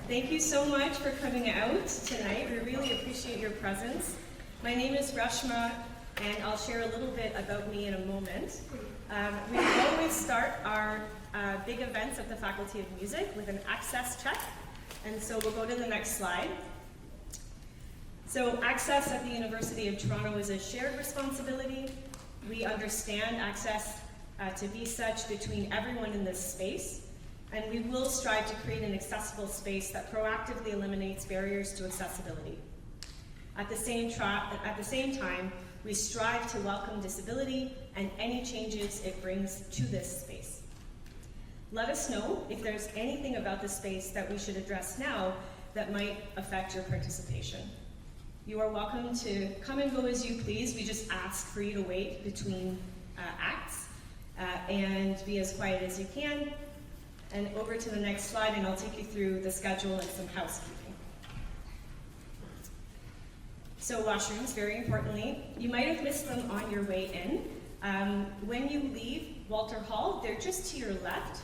Thank you so much for coming out tonight. We really appreciate your presence. My name is Reshma, and I'll share a little bit about me in a moment. We always start our big events at the Faculty of Music with an access check, and so we'll go to the next slide. So access at the University of Toronto is a shared responsibility. We understand access to be such between everyone in this space, and we will strive to create an accessible space that proactively eliminates barriers to accessibility. At the same time, we strive to welcome disability and any changes it brings to this space. Let us know if there's anything about the space that we should address now that might affect your participation. You are welcome to come and go as you please. We just ask for you to wait between acts and be as quiet as you can. And over to the next slide, and I'll take you through the schedule and some housekeeping. So washrooms, very importantly. You might have missed them on your way in. When you leave Walter Hall, they're just to your left,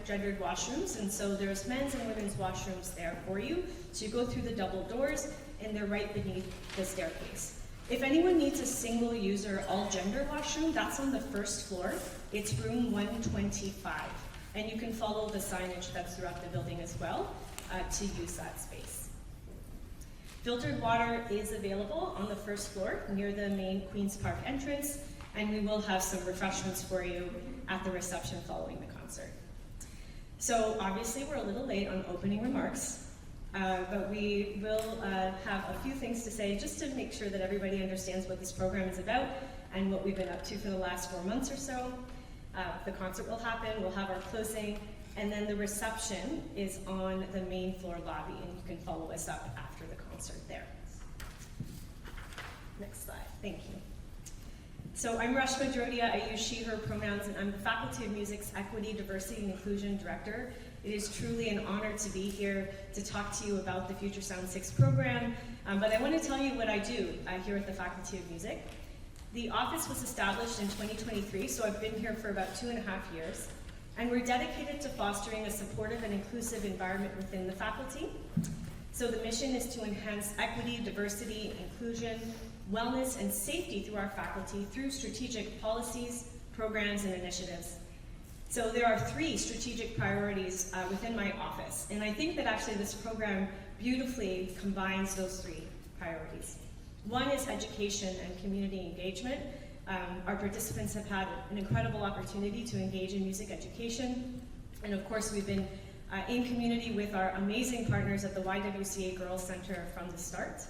gendered washrooms, and so there's men's and women's washrooms there for you. So you go through the double doors, and they're right beneath the staircase. If anyone needs a single user all-gender washroom, that's on the first floor. It's room 125. And you can follow the signage that's throughout the building as well to use that space. Filtered water is available on the first floor near the main Queen's Park entrance, and we will have some refreshments for you at the reception following the concert. So obviously we're a little late on opening remarks, but we will have a few things to say just to make sure that everybody understands what this program is about and what we've been up to for the last 4 months or so. The concert will happen, we'll have our closing, and then the reception is on the main floor lobby, and you can follow us up after the concert there. Next slide, thank you. So I'm Reshma Jodia, I use she, her pronouns, and I'm the Faculty of Music's Equity, Diversity, and Inclusion Director. It is truly an honor to be here to talk to you about the Future Sound 6 program, but I want to tell you what I do here at the Faculty of Music. The office was established in 2023, so I've been here for about 2.5 years, and we're dedicated to fostering a supportive and inclusive environment within the faculty. So the mission is to enhance equity, diversity, inclusion, wellness, and safety through our faculty through strategic policies, programs, and initiatives. So there are 3 strategic priorities within my office, and I think that actually this program beautifully combines those 3 priorities. One is education and community engagement. Our participants have had an incredible opportunity to engage in music education. And of course, we've been in community with our amazing partners at the YWCA Girls Center from the start.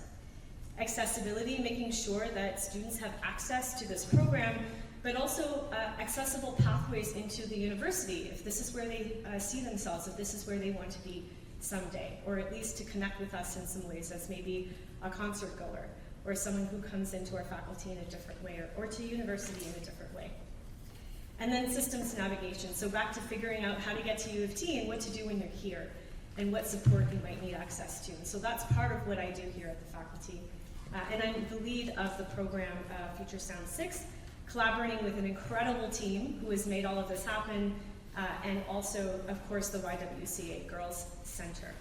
Accessibility, making sure that students have access to this program, but also accessible pathways into the university, if this is where they see themselves, if this is where they want to be someday, or at least to connect with us in some ways as maybe a concert goer, or someone who comes into our faculty in a different way, or to university in a different way. And then systems navigation, so back to figuring out how to get to U of T and what to do when you're here, and what support you might need access to. And so that's part of what I do here at the faculty. And I'm the lead of the program, Future Sound 6, collaborating with an incredible team who has made all of this happen, and also, of course, the YWCA Girls Center.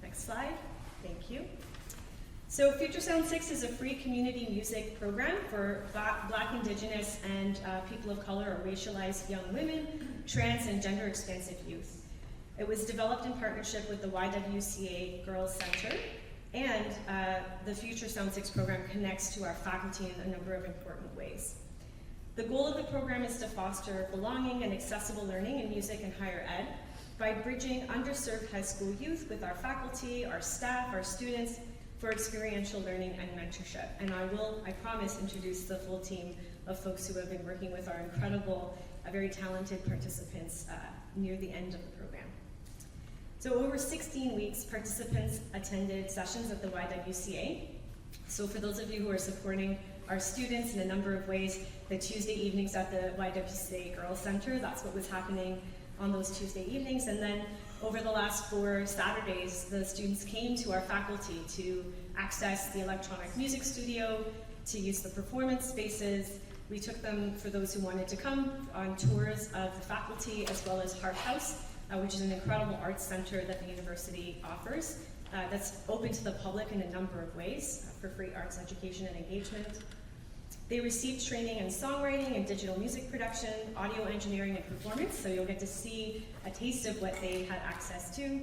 Next slide, thank you. So Future Sound 6 is a free community music program for Black, Indigenous, and people of color or racialized young women, trans, and gender-expansive youth. It was developed in partnership with the YWCA Girls Center, and the Future Sound 6 program connects to our faculty in a number of important ways. The goal of the program is to foster belonging and accessible learning in music and higher ed by bridging underserved high school youth with our faculty, our staff, our students, for experiential learning and mentorship. And I promise, introduce the full team of folks who have been working with our incredible, very talented participants near the end of the program. So over 16 weeks, participants attended sessions at the YWCA. So for those of you who are supporting our students in a number of ways, the Tuesday evenings at the YWCA Girls Center, that's what was happening on those Tuesday evenings. And then over the last 4 Saturdays, the students came to our faculty to access the electronic music studio, to use the performance spaces. We took them, for those who wanted to come, on tours of the faculty as well as Hart House, which is an incredible arts center that the university offers that's open to the public in a number of ways for free arts education and engagement. They received training in songwriting and digital music production, audio engineering and performance, so you'll get to see a taste of what they had access to.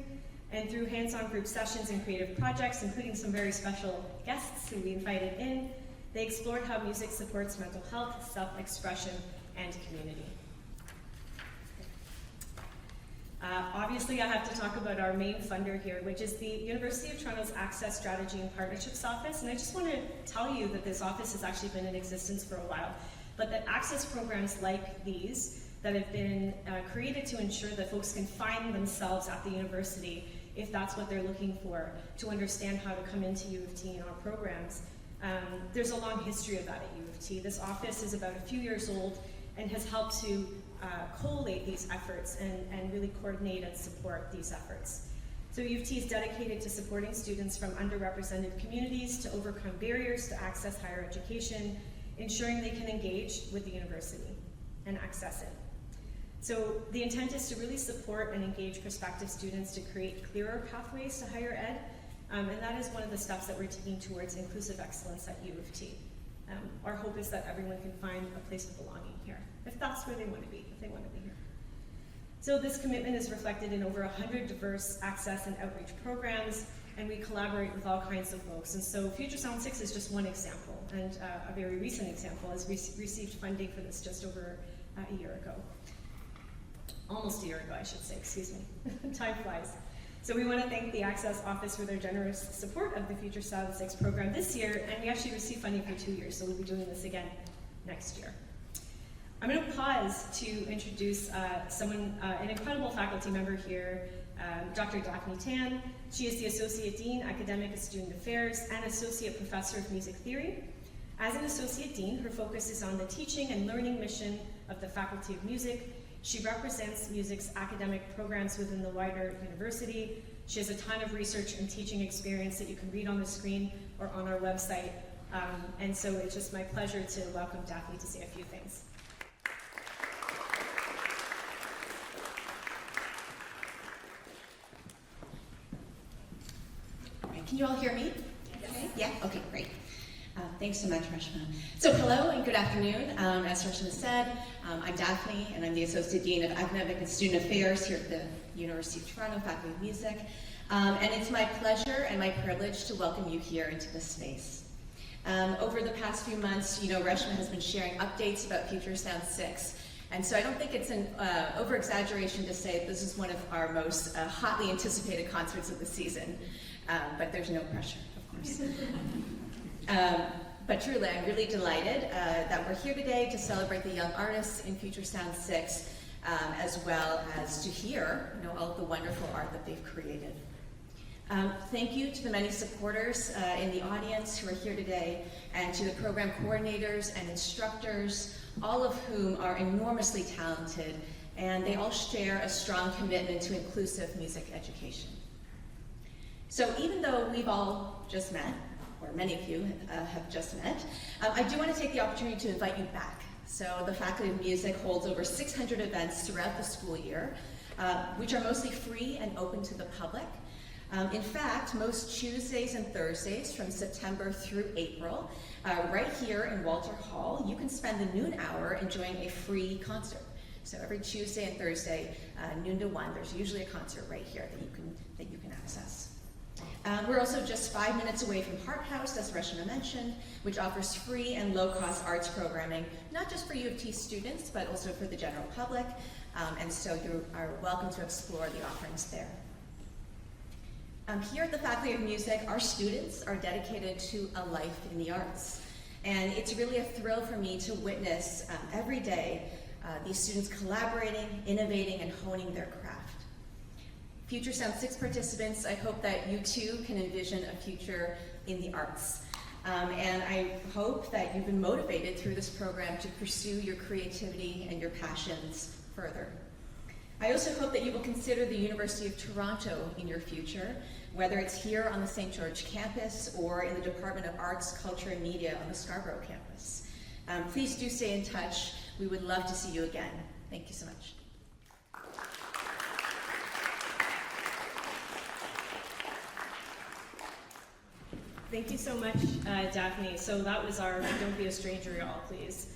And through hands-on group sessions and creative projects, including some very special guests who we invited in, they explored how music supports mental health, self-expression, and community. Obviously, I have to talk about our main funder here, which is the University of Toronto's Access Strategy and Partnerships Office. And I just want to tell you that this office has actually been in existence for a while, but that access programs like these that have been created to ensure that folks can find themselves at the university if that's what they're looking for, to understand how to come into U of T in our programs. There's a long history of that at U of T. This office is about a few years old and has helped to collate these efforts and really coordinate and support these efforts. So U of T is dedicated to supporting students from underrepresented communities to overcome barriers to access higher education, ensuring they can engage with the university and access it. So the intent is to really support and engage prospective students to create clearer pathways to higher ed, and that is one of the steps that we're taking towards inclusive excellence at U of T. Our hope is that everyone can find a place of belonging here, if that's where they want to be, if they want to be here. So this commitment is reflected in over 100 diverse access and outreach programs, and we collaborate with all kinds of folks. And so Future Sound 6 is just one example, and a very recent example is we received funding for this just over a year ago. Almost a year ago, I should say, excuse me. Time flies. So we want to thank the Access Office for their generous support of the Future Sound 6 program this year, and we actually received funding for 2 years, so we'll be doing this again next year. I'm going to pause to introduce an incredible faculty member here, Dr. Daphne Tan. She is the Associate Dean, Academic and Student Affairs, and Associate Professor of Music Theory. As an Associate Dean, her focus is on the teaching and learning mission of the Faculty of Music. She represents music's academic programs within the wider university. She has a ton of research and teaching experience that you can read on the screen or on our website. And so it's just my pleasure to welcome Daphne to say a few things. Can you all hear me? Yes. Yeah? Okay, great. Thanks so much, Reshma. So hello and good afternoon. As Reshma said, I'm Daphne and I'm the Associate Dean of Academic and Student Affairs here at the University of Toronto Faculty of Music. And it's my pleasure and my privilege to welcome you here into this space. Over the past few months, Reshma has been sharing updates about Future Sound 6. And so I don't think it's an over-exaggeration to say this is one of our most hotly anticipated concerts of the season. But there's no pressure, of course. But truly, I'm really delighted that we're here today to celebrate the young artists in Future Sound 6, as well as to hear all of the wonderful art that they've created. Thank you to the many supporters in the audience who are here today, and to the program coordinators and instructors, all of whom are enormously talented, and they all share a strong commitment to inclusive music education. So even though we've all just met, or many of you have just met, I do want to take the opportunity to invite you back. So the Faculty of Music holds over 600 events throughout the school year, which are mostly free and open to the public. In fact, most Tuesdays and Thursdays from September through April, right here in Walter Hall, you can spend the noon hour enjoying a free concert. So every Tuesday and Thursday, noon to 1, there's usually a concert right here that you can access. We're also just 5 minutes away from Hart House, as Reshma mentioned, which offers free and low-cost arts programming, not just for U of T students, but also for the general public. And so you are welcome to explore the offerings there. Here at the Faculty of Music, our students are dedicated to a life in the arts. And it's really a thrill for me to witness every day these students collaborating, innovating, and honing their craft. Future Sound 6 participants, I hope that you too can envision a future in the arts. And I hope that you've been motivated through this program to pursue your creativity and your passions further. I also hope that you will consider the University of Toronto in your future, whether it's here on the St. George campus or in the Department of Arts, Culture, and Media on the Scarborough campus. Please do stay in touch. We would love to see you again. Thank you so much. Thank you so much, Daphne. So that was our Don't Be a Stranger, Y'all, please.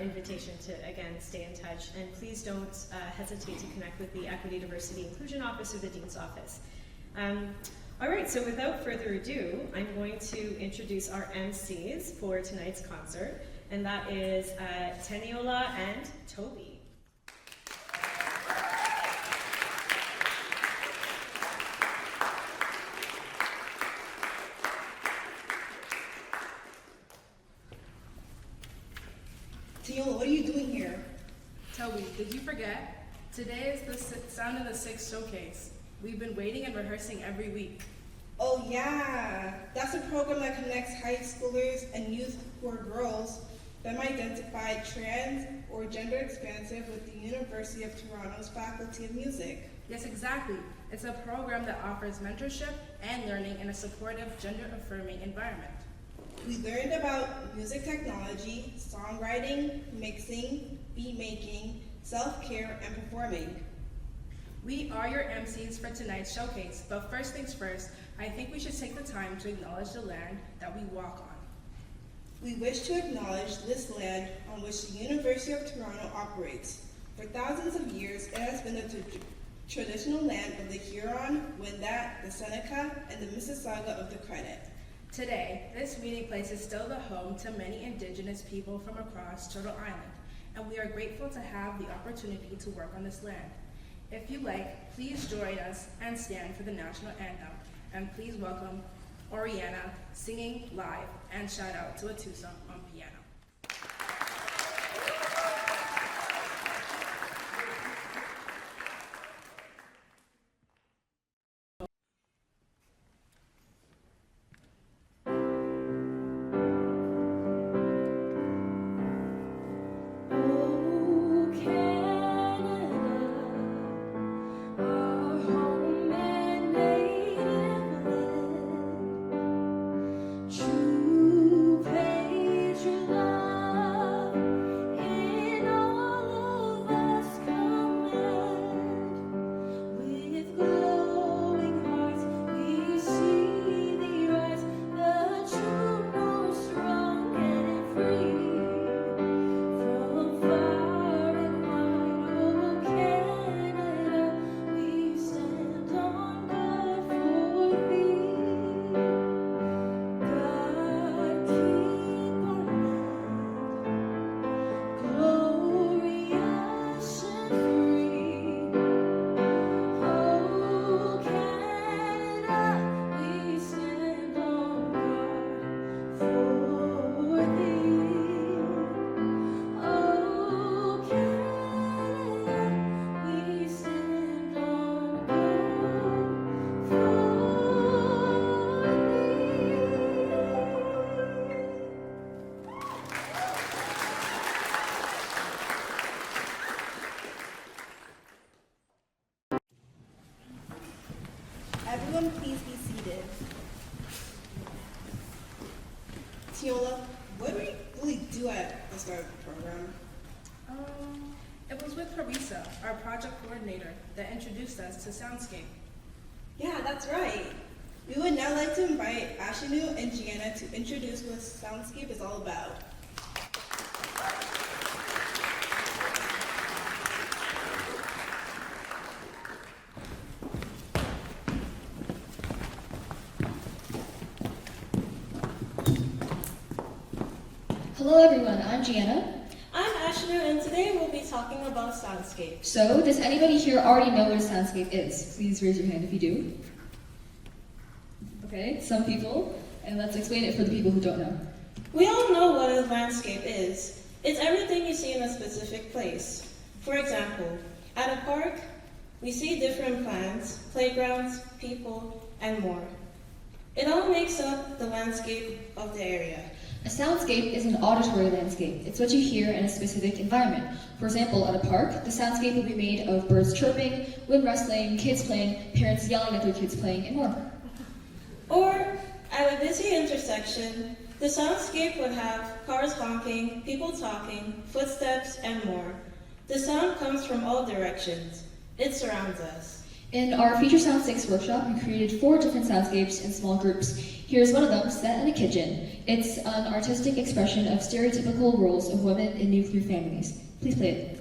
Invitation to, again, stay in touch. And please don't hesitate to connect with the Equity, Diversity, Inclusion Office or the Dean's Office. All right, so without further ado, I'm going to introduce our MCs for tonight's concert, and that is Teniola and Toby. Teniola, what are you doing here? Toby, did you forget? Today is the Sound of the Six showcase. We've been waiting and rehearsing every week. Oh yeah, that's a program that connects high schoolers and youth who are girls, femme-identified, trans, or gender expansive with the University of Toronto's Faculty of Music. Yes, exactly. It's a program that offers mentorship and learning in a supportive, gender-affirming environment. We learned about music technology, songwriting, mixing, beat making, self-care, and performing. We are your MCs for tonight's showcase, but first things first, I think we should take the time to acknowledge the land that we walk on. We wish to acknowledge this land on which the University of Toronto operates. For thousands of years, it has been the traditional land of the Huron, Wendat, the Seneca, and the Mississauga of the Credit. Today, this meeting place is still the home to many Indigenous people from across Turtle Island, and we are grateful to have the opportunity to work on this land. If you like, please join us and stand for the national anthem, and please welcome Oriana singing live, and shout out to Atusa on piano. Everyone please be seated. Teniola, what do we really do at the start of the program? It was with Carissa, our project coordinator, that introduced us to Soundscape. Yeah, that's right. We would now like to invite Ashanu and Gianna to introduce what Soundscape is all about. Hello everyone, I'm Gianna. I'm Ashnu, and today we'll be talking about Soundscape. So, does anybody here already know what a soundscape is? Please raise your hand if you do. Okay, some people, and let's explain it for the people who don't know. We all know what a landscape is. It's everything you see in a specific place. For example, at a park, we see different plants, playgrounds, people, and more. It all makes up the landscape of the area. A soundscape is an auditory landscape. It's what you hear in a specific environment. For example, at a park, the soundscape will be made of birds chirping, wind rustling, kids playing, parents yelling at their kids playing, and more. Or, at a busy intersection, the soundscape would have cars honking, people talking, footsteps, and more. The sound comes from all directions. It surrounds us. In our Future Sound 6 workshop, we created 4 different soundscapes in small groups. Here's one of them, set in a kitchen. It's an artistic expression of stereotypical roles of women in nuclear families. Please play it.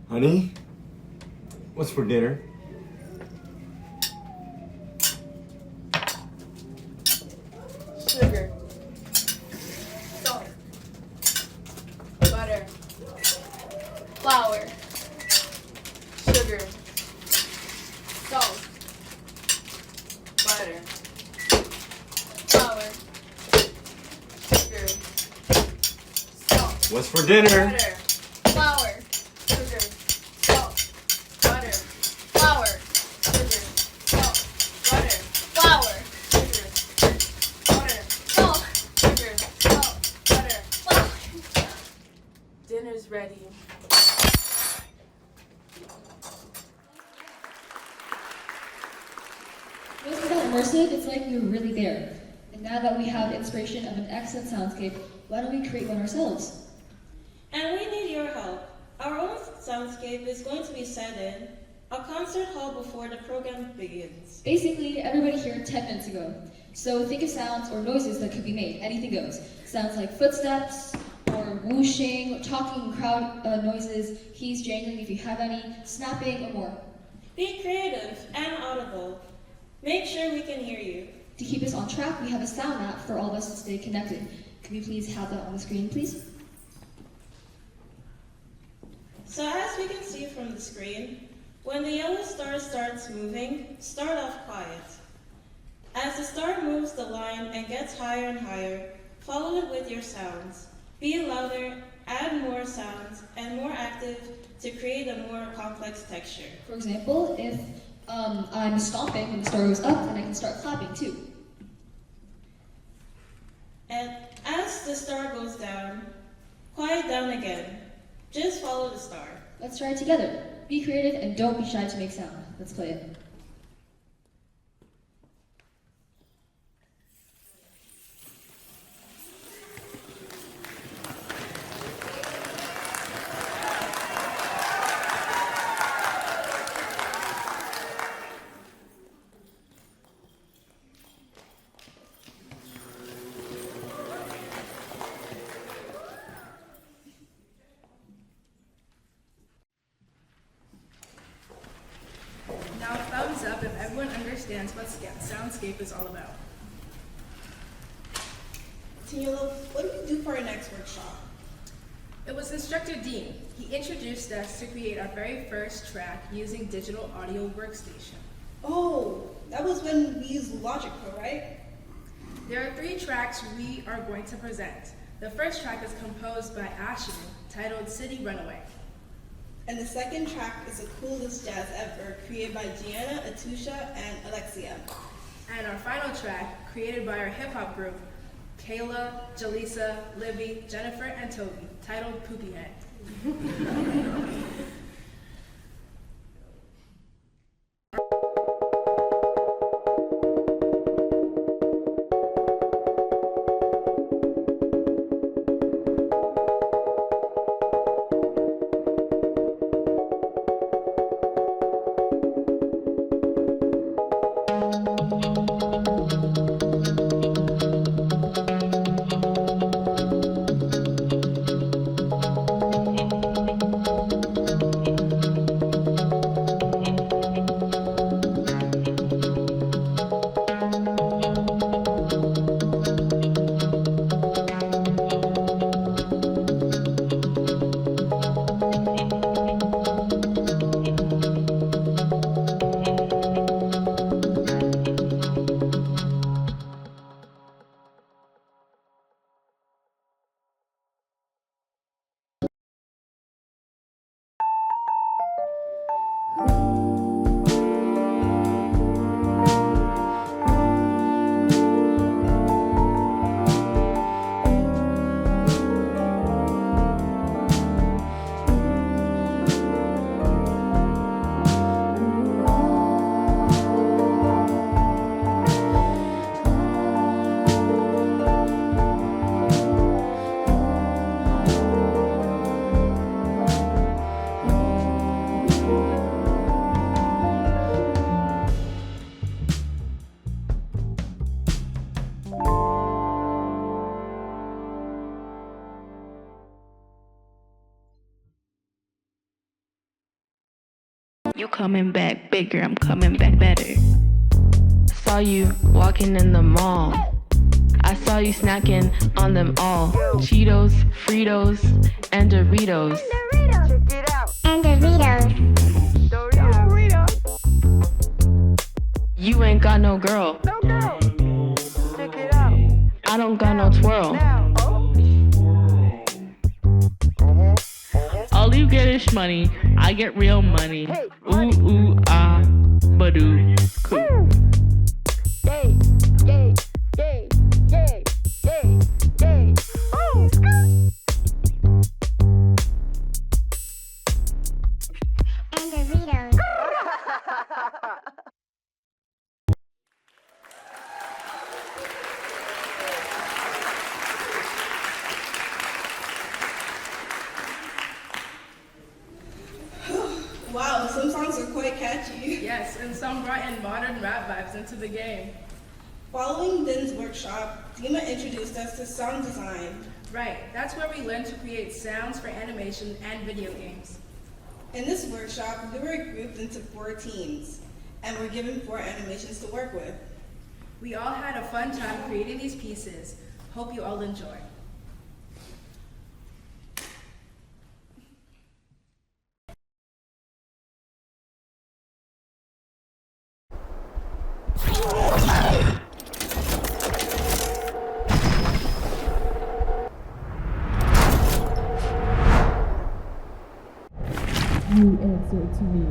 Honey, what's for dinner? Sugar, salt, butter, flour, sugar, salt, butter, flour, sugar, salt, What's for dinner? butter, flour, sugar, salt, butter, flour, sugar, salt, butter, flour, sugar, butter, salt, sugar, salt, butter, flour. Dinner's ready. Wasn't that immersive? It's like we were really there. And now that we have inspiration of an excellent soundscape, why don't we create one ourselves? And we need your help. Our own soundscape is going to be set in a concert hall before the program begins. Basically, everybody here 10 minutes ago. So think of sounds or noises that could be made. Anything goes. Sounds like footsteps, or whooshing, talking crowd noises, keys jangling if you have any, snapping, or more. Be creative and audible. Make sure we can hear you. To keep us on track, we have a sound map for all of us to stay connected. Can we please have that on the screen, please? So as we can see from the screen, when the yellow star starts moving, start off quiet. As the star moves the line and gets higher and higher, follow it with your sounds. Be louder, add more sounds, and more active to create a more complex texture. For example, if I'm stomping when the star goes up, then I can start clapping too. And as the star goes down, quiet down again. Just follow the star. Let's try it together. Be creative and don't be shy to make sound. Let's play it. Now, thumbs up if everyone understands what soundscape is all about. Taniela, what do we do for our next workshop? It was Instructor Dean. He introduced us to create our very first track using Digital Audio Workstation. Oh, that was when we used Logic Pro, right? There are 3 tracks we are going to present. The first track is composed by Ashton, titled City Runaway. And the second track is the coolest jazz ever, created by Gianna, Atusha, and Alexia. And our final track, created by our hip-hop group, Kayla, Jaleesa, Livy, Jennifer, and Toby, titled Poopy Head. You coming back bigger, I'm coming back better. Saw you walking in the mall. I saw you snacking on them all. Cheetos, Fritos, and Doritos. And Doritos. You ain't got no girl. I don't got no twirl. All you get is money. I get real money. Ooh, ooh, ah, badoo, cool. And Doritos. Wow, some songs are quite catchy. Yes, and some brought in modern rap vibes into the game. Following Din's workshop, Dima introduced us to sound design. Right, that's where we learn to create sounds for animation and video games. In this workshop, we were grouped into 4 teams and were given 4 animations to work with. We all had a fun time creating these pieces. Hope you all enjoy. You answer to me.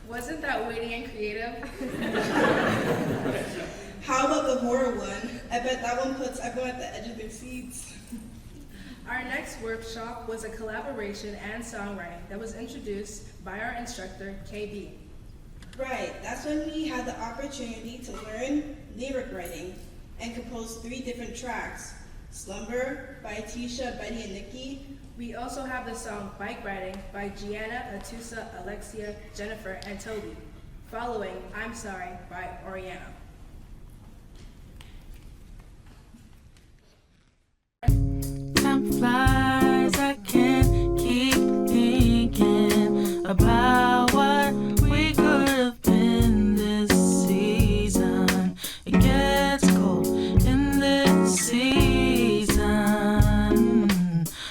Wasn't that witty and creative? How about the horror one? I bet that one puts everyone at the edge of their seats. Our next workshop was a collaboration and songwriting that was introduced by our instructor, KB. Right, that's when we had the opportunity to learn lyric writing and compose 3 different tracks. Slumber by Tisha, Betty, and Nikki. We also have the song Bike Riding by Gianna, Atusa, Alexia, Jennifer, and Toby, following I'm Sorry by Oriana. Time flies, I can't keep thinking about what we could have been this season. It gets cold in this season.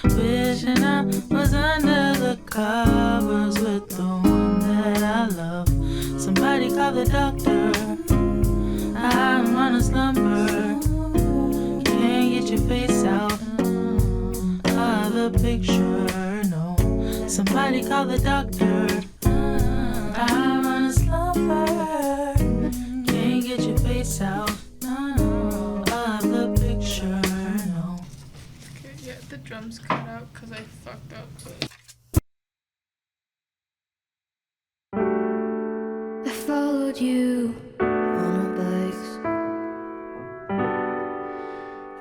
Wishing I was under the covers with the one that I love. Somebody call the doctor. I'm on a slumber. Can't get your face out of the picture, no. Somebody call the doctor. I'm on a slumber. Can't get your face out of the picture, no. Okay, yeah, the drums cut out because I fucked up. I followed you on our bikes.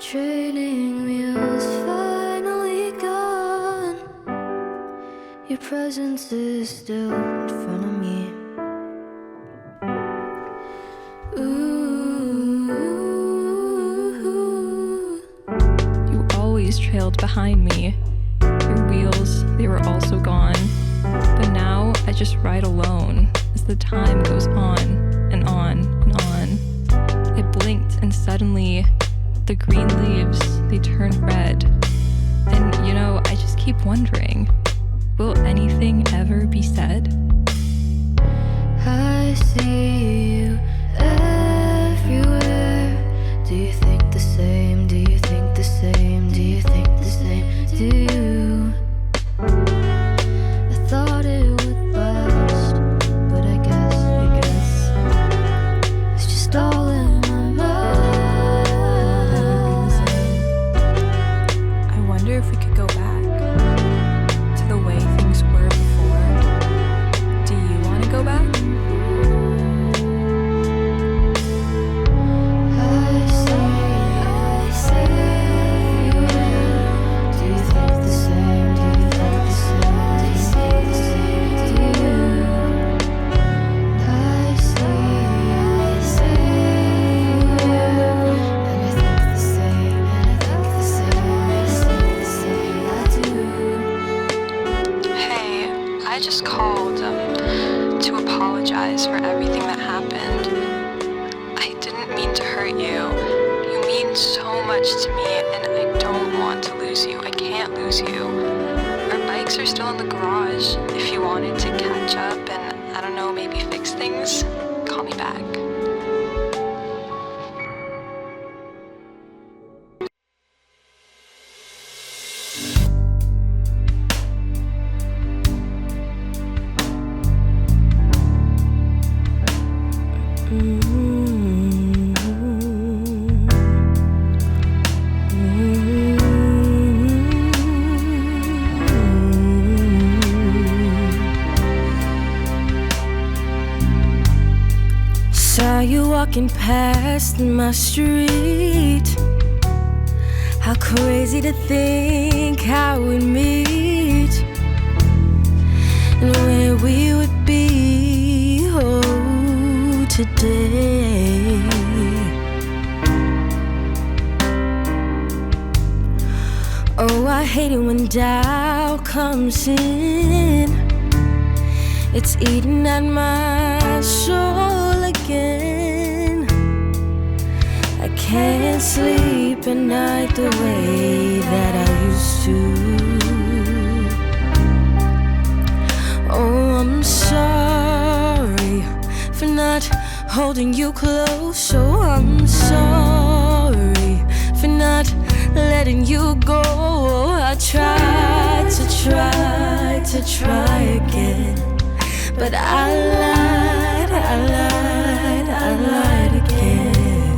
Training wheels finally gone. Your presence is still in front of me. Ooh. You always trailed behind me. Your wheels, they were also gone. But now I just ride alone as the time goes on and on and on. I blinked and suddenly the green leaves, they turned red. And you know, I just keep wondering, will anything ever be said? I see you everywhere. Do you think the same? Do you think the same? Do you think the same? Do you? I thought it would last, but I guess it's just all in my mind. I wonder if we could go back to the way things were before. Do you want to go back? I just called to apologize for everything that happened. I didn't mean to hurt you. You mean so much to me, and I don't want to lose you. I can't lose you. Our bikes are still in the garage. If you wanted to catch up and, I don't know, maybe fix things, call me back. Saw you walking past my street. How crazy to think how we'd meet and where we would be, oh, today. Oh, I hate it when doubt comes in. It's eating at my soul again. I can't sleep at night the way that I used to. Oh, I'm sorry for not holding you close. Oh, I'm sorry for not letting you go. I tried to try again, but I lied again.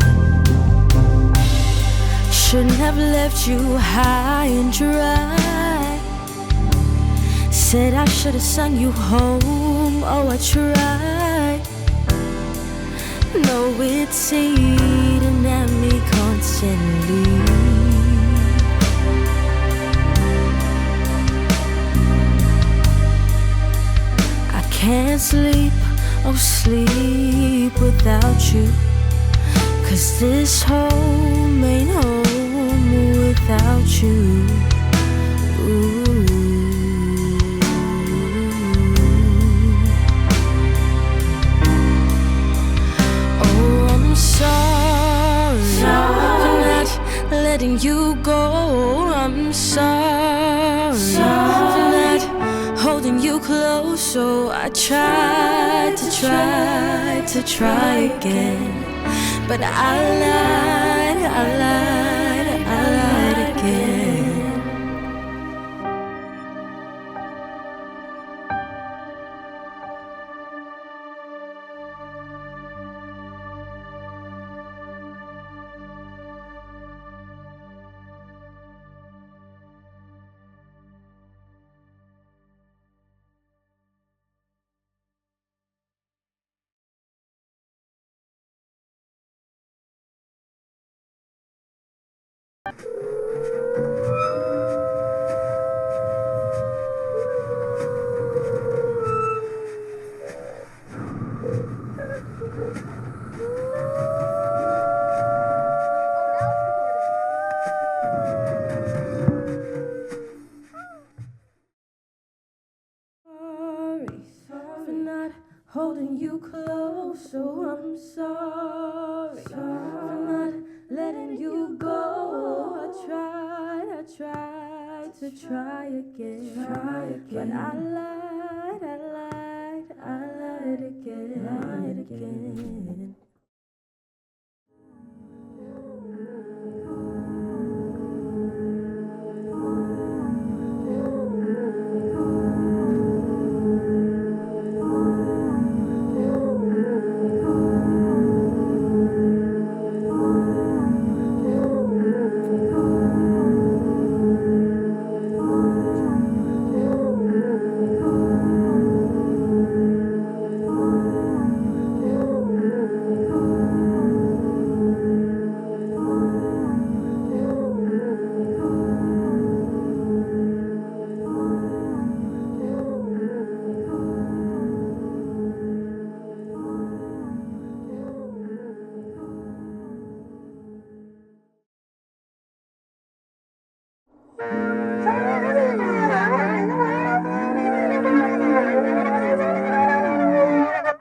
Shouldn't have left you high and dry. Said I should have sung you home. Oh, I tried. No, it's eating at me constantly. Can't sleep, oh sleep without you. 'Cause this home ain't home without you. Ooh. Oh, I'm sorry for not letting you go. I'm sorry for not holding you close. So I tried to try again, but I lied again. I'm sorry for not letting you go. I tried to try again. But I lied again.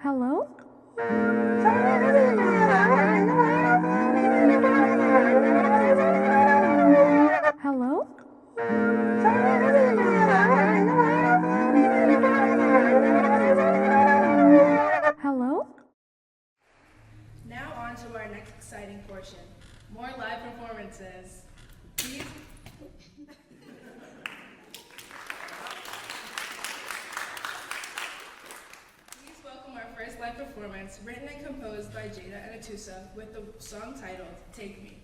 Hello? Hello? Hello? Now on to our next exciting portion. More live performances. Please welcome our first live performance, written and composed by Jada and Atusa, with the song titled Take Me.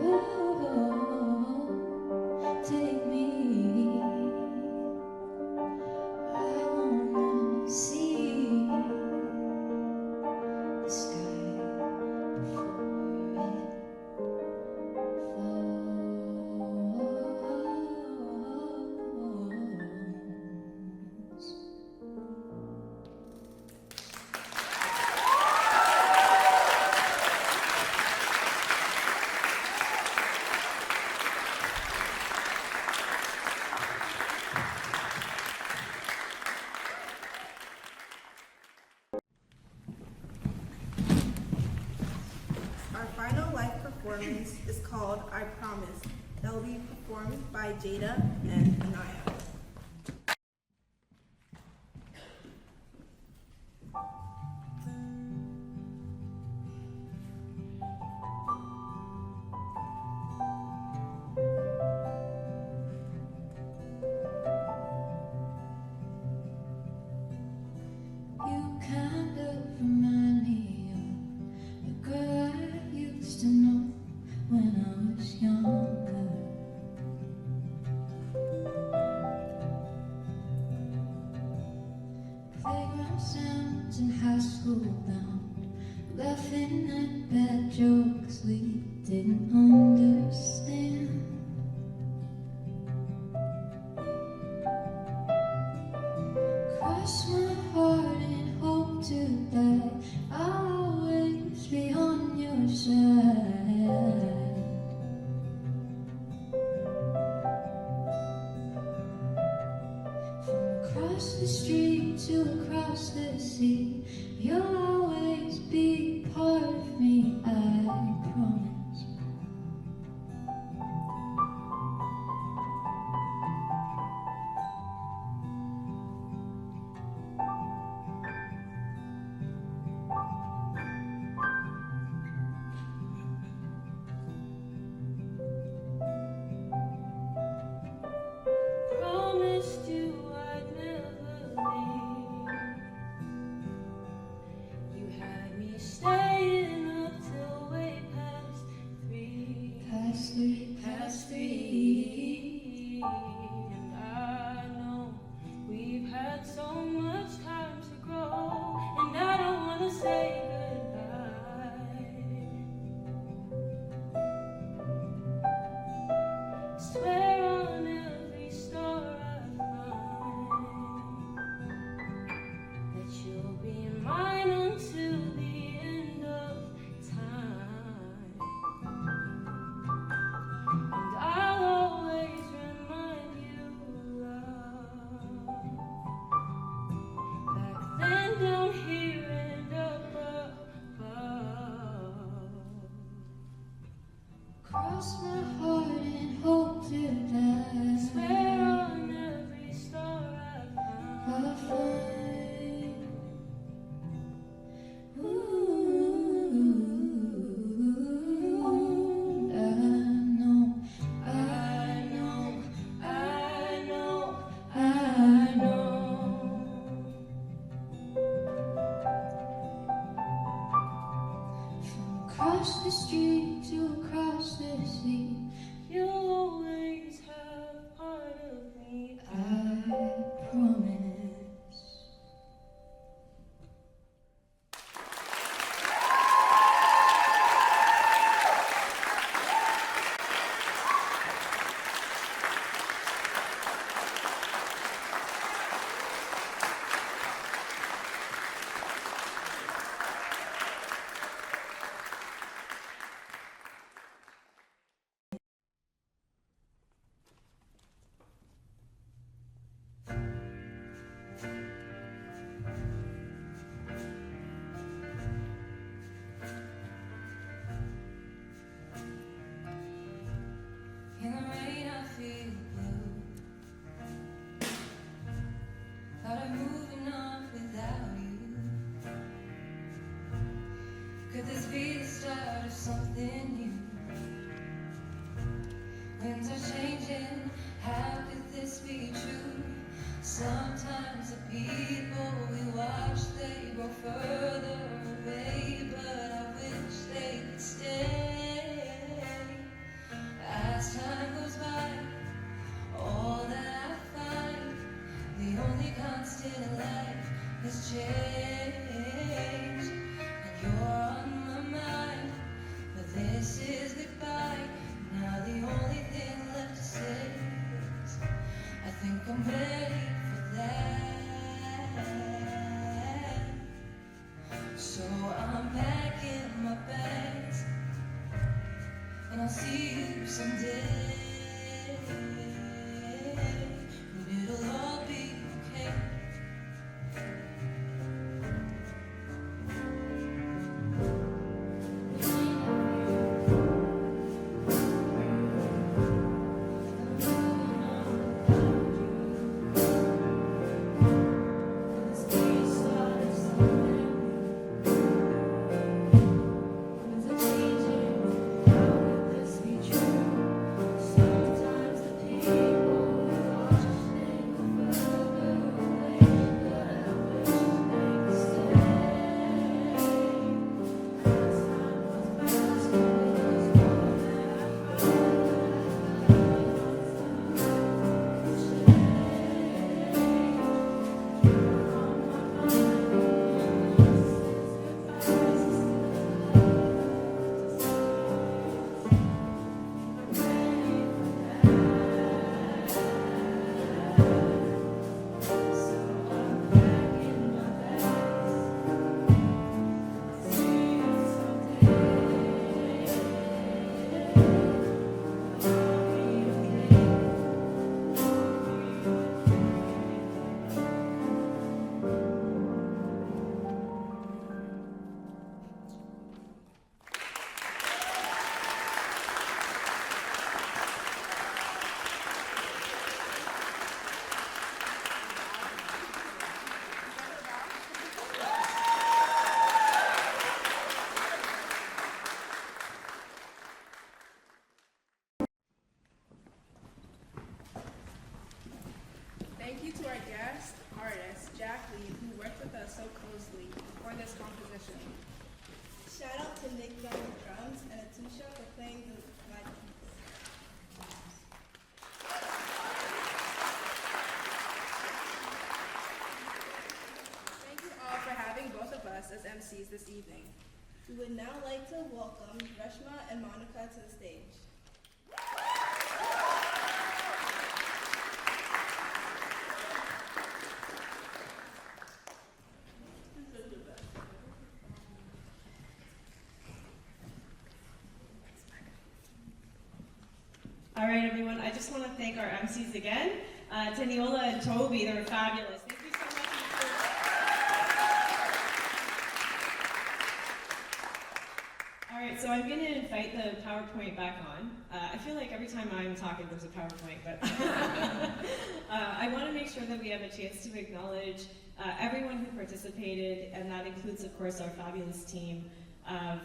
Oh, take me. I wanna see the sky before it falls. Our final live performance is called I Promise. That will be performed by Jada and Anaya. You kind of remind me of a girl I used to know when I was younger. Playground sounds in high school bound, laughing at bad jokes we didn't understand. Cross my heart and hope to die. I'll always be on your side. From across the street to across the sea, you'll always be part of me, I promise. Promised you I'd never leave. You had me staying up till way past 3. Past three. And I know we've had so much time to grow, and I don't wanna say goodbye. Swear on every star I find that you'll be mine until the end of time. And I'll always remind you, love, back then down here and up above. Cross my heart and hope to die. Swear on every star I I'll find. find. Ooh, I know. From across the street to across the sea, You'll always have part of me. I promise. In the rain I feel blue. Thought I'm moving on without you. Could this be the start of something new? Winds are changing, how could this be true? Sometimes the people we watch, they grow further away, but I wish they could stay. I'll see you someday. But it'll all be okay. Thank you to our guest artist, Jack Lee, who worked with us so closely for this composition. Shout out to Nick on the drums and Atusha for playing the mic. Thank you all for having both of us as MCs this evening. We would now like to welcome Reshma and Monica to the stage. All right, everyone, I just want to thank our MCs again. Taniola and Toby, they were fabulous. Thank you so much. All right, so I'm going to invite the PowerPoint back on. I feel like every time I'm talking, there's a PowerPoint, but I want to make sure that we have a chance to acknowledge everyone who participated, and that includes, of course, our fabulous team of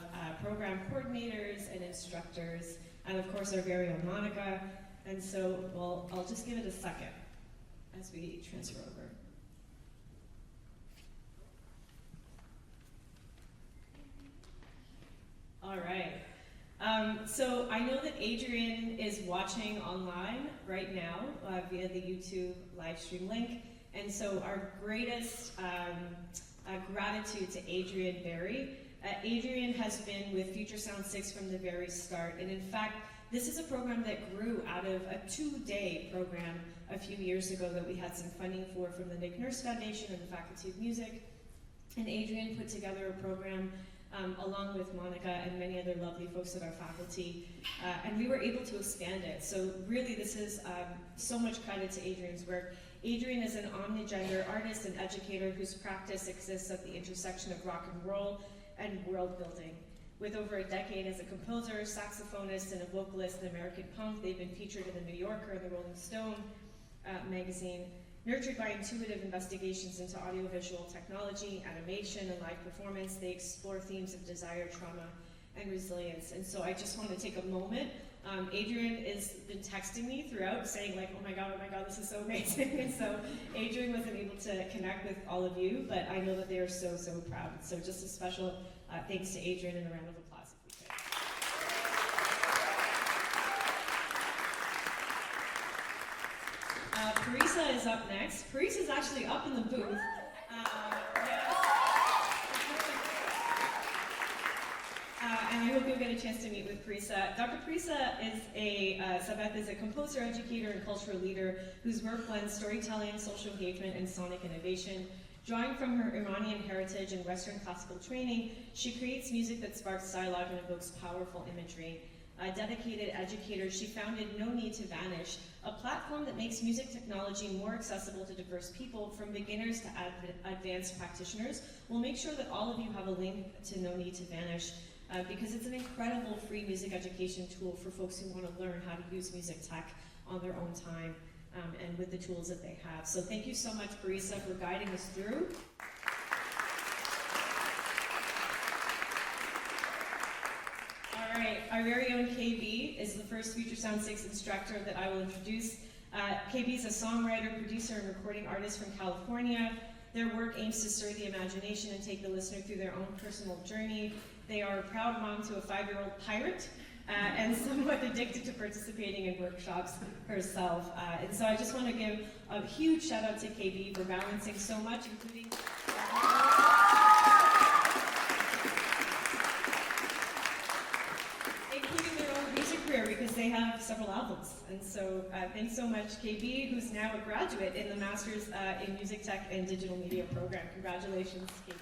program coordinators and instructors, and of course our very own Monica. And so, well, I'll just give it a second as we transfer over. All right. So I know that Adrian is watching online right now via the YouTube live stream link. And so our greatest gratitude to Adrian Berry. Adrian has been with Future Sound 6 from the very start. And in fact, this is a program that grew out of a 2-day program a few years ago that we had some funding for from the Nick Nurse Foundation and the Faculty of Music. And Adrian put together a program along with Monica and many other lovely folks at our faculty, and we were able to expand it. So really this is so much credit to Adrian's work. Adrian is an omnigender artist and educator whose practice exists at the intersection of rock and roll and world building. With over a decade as a composer, saxophonist, and a vocalist in American punk, they've been featured in the New Yorker and the Rolling Stone magazine. Nurtured by intuitive investigations into audiovisual technology, animation, and live performance, they explore themes of desire, trauma, and resilience. And so I just want to take a moment. Adrian has been texting me throughout saying like, oh my God, this is so amazing. And so Adrian wasn't able to connect with all of you, but I know that they are so, so proud. So just a special thanks to Adrian and a round of applause if we could. Parisa is up next. Parisa is actually up in the booth. And I hope you'll get a chance to meet with Parisa. Dr. Parisa is Sabeth is a composer, educator, and cultural leader whose work blends storytelling, social engagement, and sonic innovation. Drawing from her Iranian heritage and Western classical training, she creates music that sparks dialogue and evokes powerful imagery. a dedicated educator, she founded No Need to Vanish, a platform that makes music technology more accessible to diverse people, from beginners to advanced practitioners. We'll make sure that all of you have a link to No Need to Vanish, because it's an incredible free music education tool for folks who want to learn how to use music tech on their own time and with the tools that they have. So thank you so much, Barisa, for guiding us through. All right, our very own KB is the first Future Sound 6 instructor that I will introduce. KB is a songwriter, producer, and recording artist from California. Their work aims to stir the imagination and take the listener through their own personal journey. They are a proud mom to a 5-year-old pirate and somewhat addicted to participating in workshops herself. And so I just want to give a huge shout out to KB for balancing so much, including their own music career, because they have several albums. And so thanks so much, KB, who's now a graduate in the Masters in Music Tech and Digital Media program. Congratulations, KB.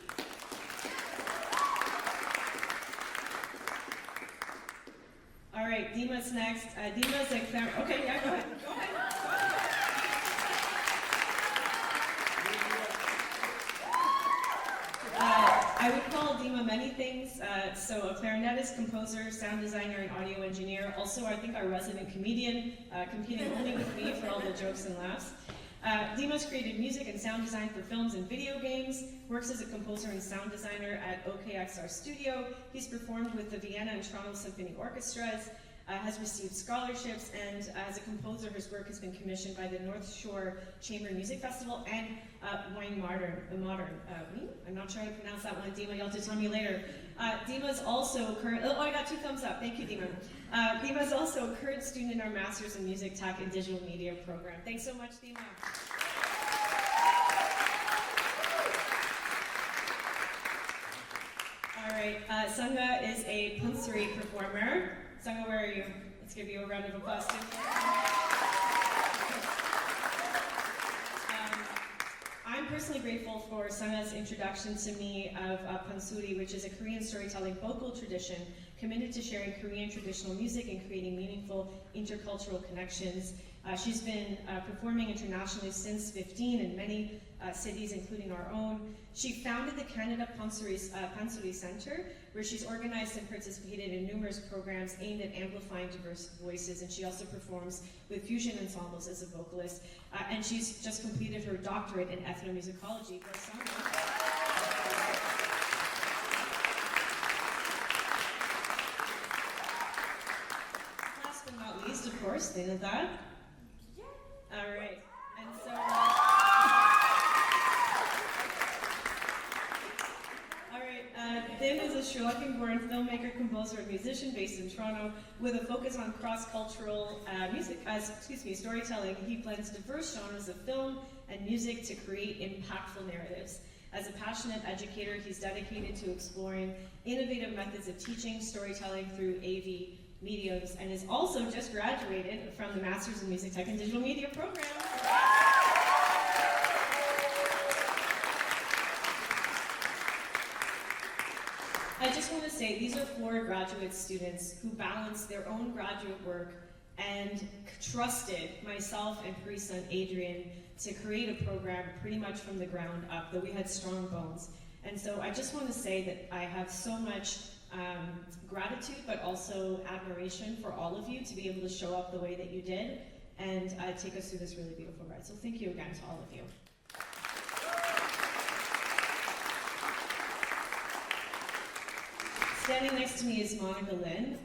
All right, Dima's next. Dima's a okay, yeah, go ahead. Go ahead. I would call Dima many things. So a clarinetist, composer, sound designer, and audio engineer. Also, I think our resident comedian, competing only with me for all the jokes and laughs. Dima's created music and sound design for films and video games, works as a composer and sound designer at OKXR Studio. He's performed with the Vienna and Toronto Symphony Orchestras, has received scholarships, and as a composer, his work has been commissioned by the North Shore Chamber Music Festival and Wine Modern. I'm not sure how to pronounce that one, Dima, you'll have to tell me later. Dima's also current, oh, I got 2 thumbs up, thank you, Dima. Dima's also a current student in our Masters in Music Tech and Digital Media program. Thanks so much, Dima. All right, Sangha is a Pansori performer. Sangha, where are you? Let's give you a round of applause too. I'm personally grateful for Sangha's introduction to me of Pansori, which is a Korean storytelling vocal tradition committed to sharing Korean traditional music and creating meaningful intercultural connections. She's been performing internationally since 2015 in many cities, including our own. She founded the Canada Pansori Center, where she's organized and participated in numerous programs aimed at amplifying diverse voices, and she also performs with fusion ensembles as a vocalist. And she's just completed her doctorate in ethnomusicology. Last but not least, of course, Dinadad. All right, and so, Din is a Sri Lankan-born filmmaker, composer, and musician based in Toronto with a focus on cross-cultural storytelling. He blends diverse genres of film and music to create impactful narratives. As a passionate educator, he's dedicated to exploring innovative methods of teaching storytelling through AV mediums, and is also just graduated from the Masters in Music Tech and Digital Media program. I just want to say these are 4 graduate students who balanced their own graduate work and trusted myself and Parisa and Adrian to create a program pretty much from the ground up, though we had strong bones. And so I just want to say that I have so much gratitude, but also admiration for all of you to be able to show up the way that you did and take us through this really beautiful ride. So thank you again to all of you. Standing next to me is Monica Lin.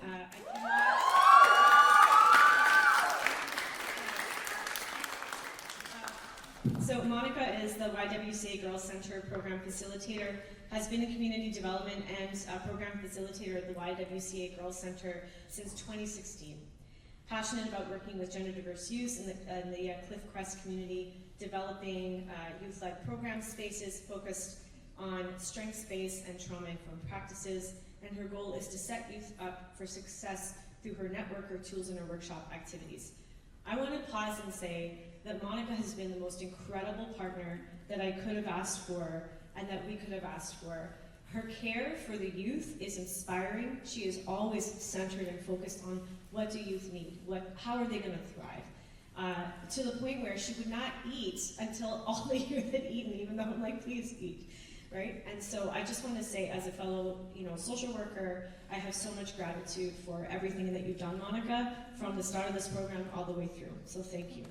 So Monica is the YWCA Girls Center program facilitator, has been in community development and program facilitator at the YWCA Girls Center since 2016. Passionate about working with gender diverse youth in the Cliff Crest community, developing youth-led program spaces focused on strengths-based and trauma-informed practices, and her goal is to set youth up for success through her network, her tools, and her workshop activities. I want to pause and say that Monica has been the most incredible partner that I could have asked for and that we could have asked for. Her care for the youth is inspiring. She is always centered and focused on what do youth need, how are they going to thrive, to the point where she would not eat until all the youth had eaten, even though I'm like, please eat, right? And so I just want to say, as a fellow, social worker, I have so much gratitude for everything that you've done, Monica, from the start of this program all the way through. So thank you.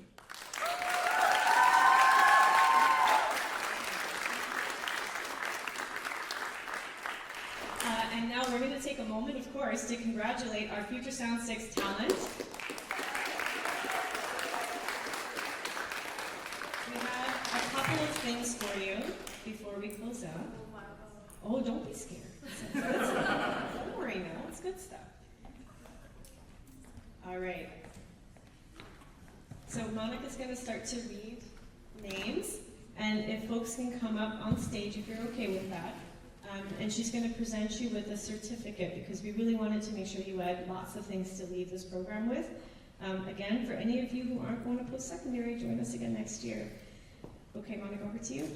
And now we're going to take a moment, of course, to congratulate our Future Sound 6 talent. We have a couple of things for you before we close out. Oh, don't be scared. It's good stuff. Don't worry now, it's good stuff. All right. So Monica's going to start to read names, and if folks can come up on stage, if you're okay with that. And she's going to present you with a certificate because we really wanted to make sure you had lots of things to leave this program with. Again, for any of you who aren't going to post-secondary, join us again next year. Okay, Monica, over to you.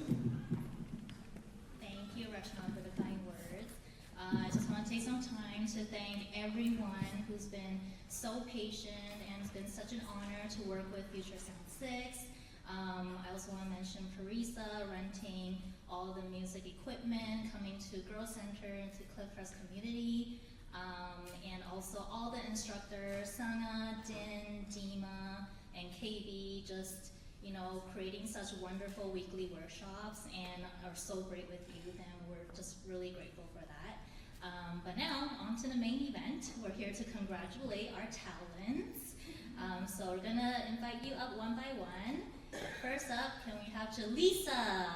Thank you, Rashna, for the kind words. I just want to take some time to thank everyone who's been so patient, and it's been such an honor to work with Future Sound 6. I also want to mention Parisa renting all the music equipment, coming to Girl Center and to Cliffcrest Community, and also all the instructors, Sana, Din, Dima, and KB, just creating such wonderful weekly workshops and are so great with youth, and we're just really grateful for that. But now, on to the main event. We're here to congratulate our talents. So we're gonna invite you up one by one. First up, can we have Jaleesa?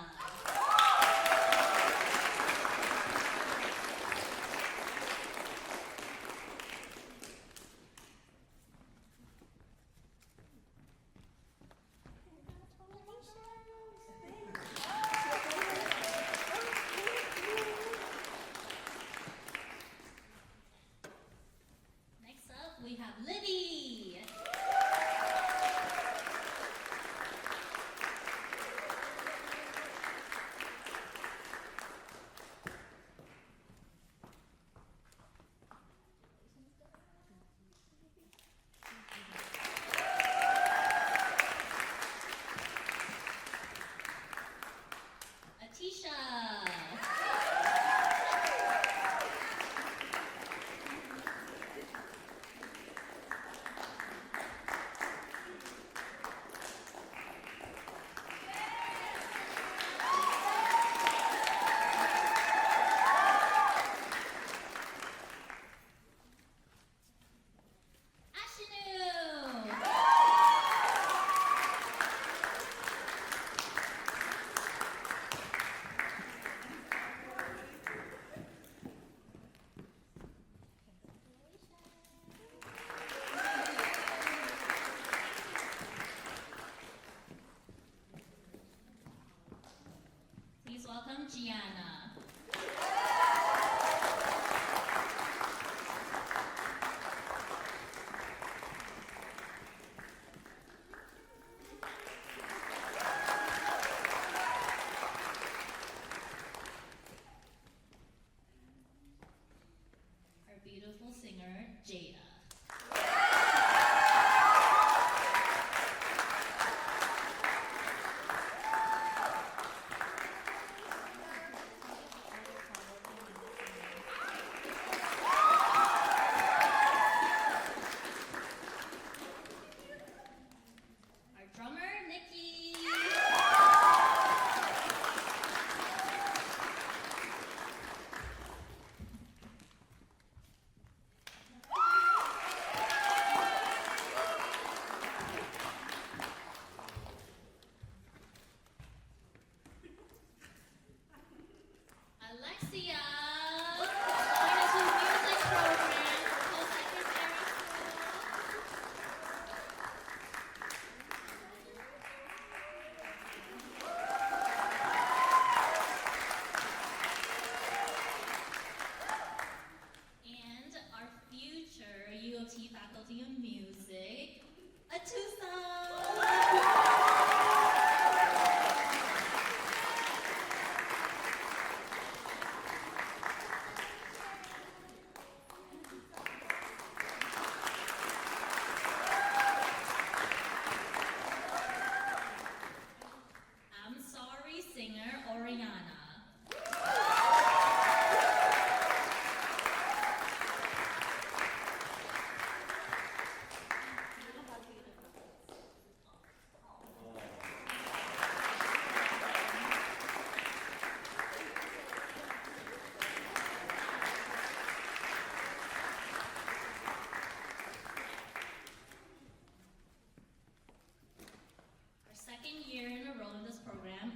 Next up, we have Libby.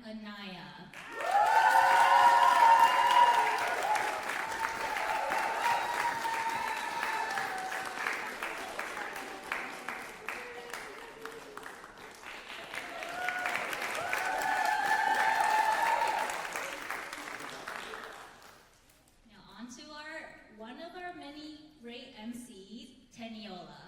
Anaya. Now on to one of our many great MCs, Teniola.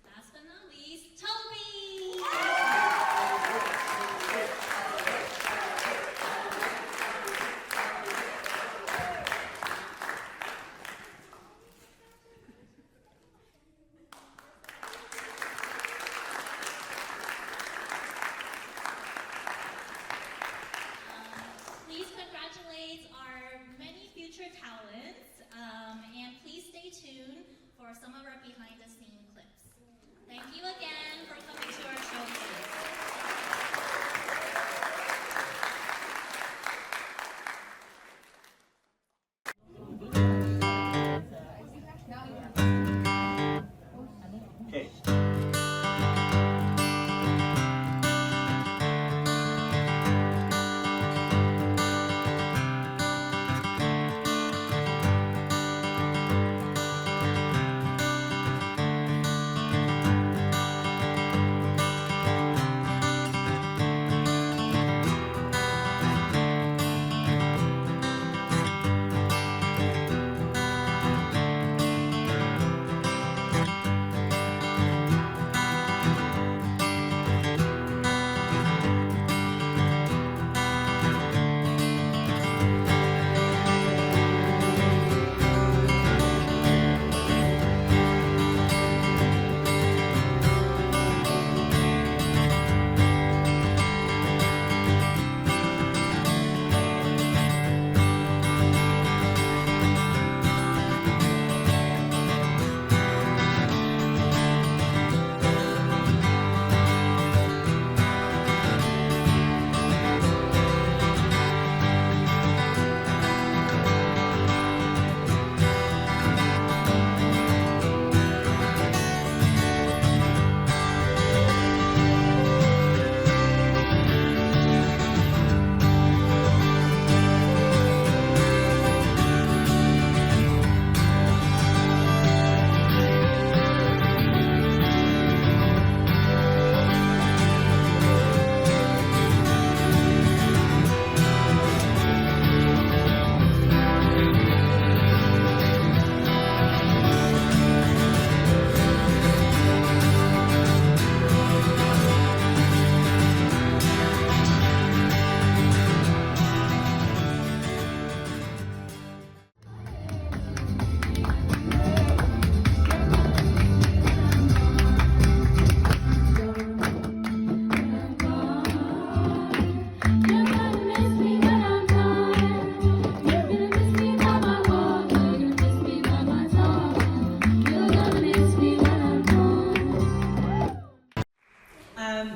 Last but not least, Toby! Please congratulate our many future talents, and please stay tuned for some of our behind-the-scene clips. Thank you again for coming to our show today. Okay.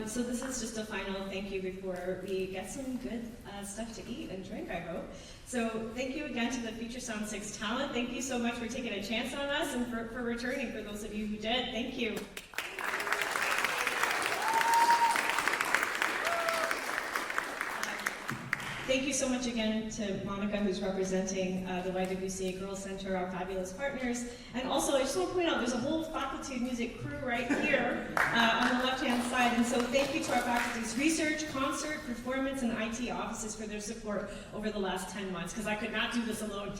So this is just a final thank you before we get some good stuff to eat and drink, I hope. So thank you again to the Future Sound 6 talent. Thank you so much for taking a chance on us and for returning, for those of you who did. Thank you. Thank you so much again to Monica, who's representing the YWCA Girls Center, our fabulous partners. And also, I just want to point out, there's a whole Faculty of Music crew right here on the left-hand side. And so thank you to our faculty's research, concert, performance, and IT offices for their support over the last 10 months, because I could not do this alone.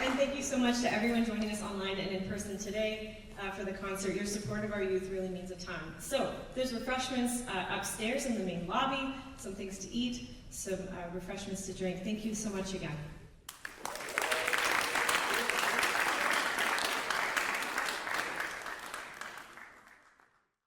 And thank you so much to everyone joining us online and in person today for the concert. Your support of our youth really means a ton. So there's refreshments upstairs in the main lobby, some things to eat, some refreshments to drink. Thank you so much again.